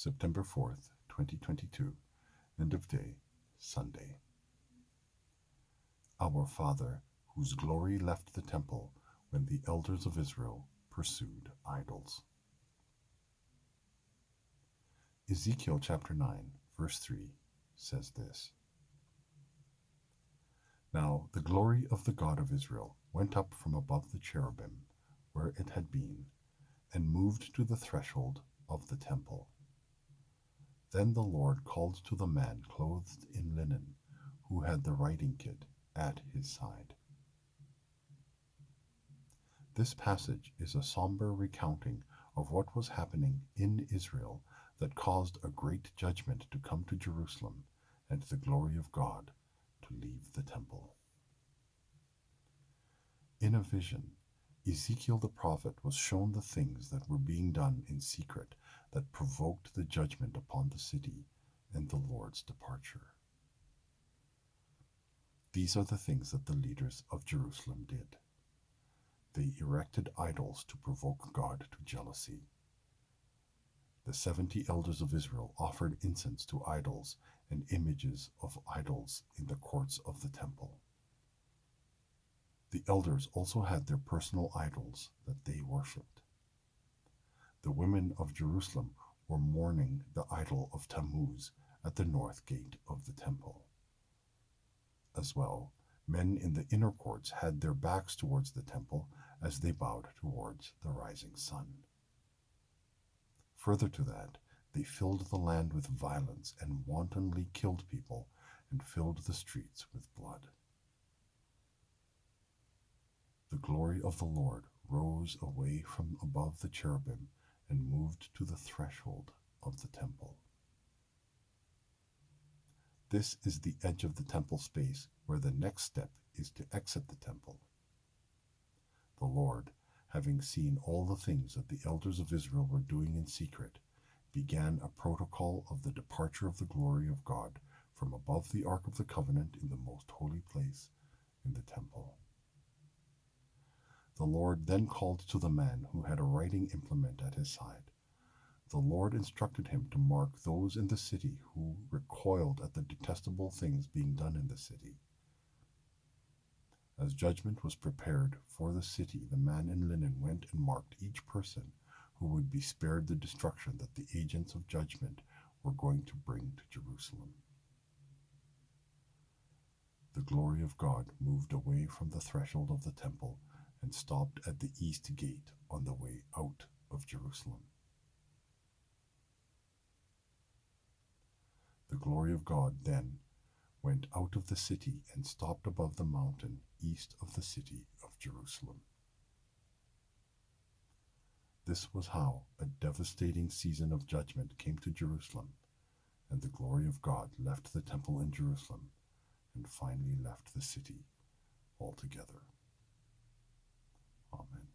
September 4th, 2022, end of day, Sunday. Our Father, whose glory left the temple when the elders of Israel pursued idols. Ezekiel chapter 9, verse 3 says this. Now the glory of the God of Israel went up from above the cherubim where it had been, and moved to the threshold of the temple. Then the Lord called to the man clothed in linen, who had the writing kit at his side. This passage is a somber recounting of what was happening in Israel that caused a great judgment to come to Jerusalem and the glory of God to leave the temple. In a vision, Ezekiel the prophet was shown the things that were being done in secret that provoked the judgment upon the city and the Lord's departure. These are the things that the leaders of Jerusalem did. They erected idols to provoke God to jealousy. The 70 elders of Israel offered incense to idols and images of idols in the courts of the temple. The elders also had their personal idols that they worshipped. The women of Jerusalem were mourning the idol of Tammuz at the north gate of the temple. As well, men in the inner courts had their backs towards the temple as they bowed towards the rising sun. Further to that, they filled the land with violence and wantonly killed people and filled the streets with blood. The glory of the Lord rose away from above the cherubim and moved to the threshold of the temple. This is the edge of the temple space where the next step is to exit the temple. The Lord, having seen all the things that the elders of Israel were doing in secret, began a protocol of the departure of the glory of God from above the Ark of the Covenant in the most holy place in the temple. The Lord then called to the man who had a writing implement at his side. The Lord instructed him to mark those in the city who recoiled at the detestable things being done in the city. As judgment was prepared for the city, the man in linen went and marked each person who would be spared the destruction that the agents of judgment were going to bring to Jerusalem. The glory of God moved away from the threshold of the temple and stopped at the east gate on the way out of Jerusalem. The glory of God then went out of the city and stopped above the mountain east of the city of Jerusalem. This was how a devastating season of judgment came to Jerusalem, and the glory of God left the temple in Jerusalem and finally left the city altogether. Amen.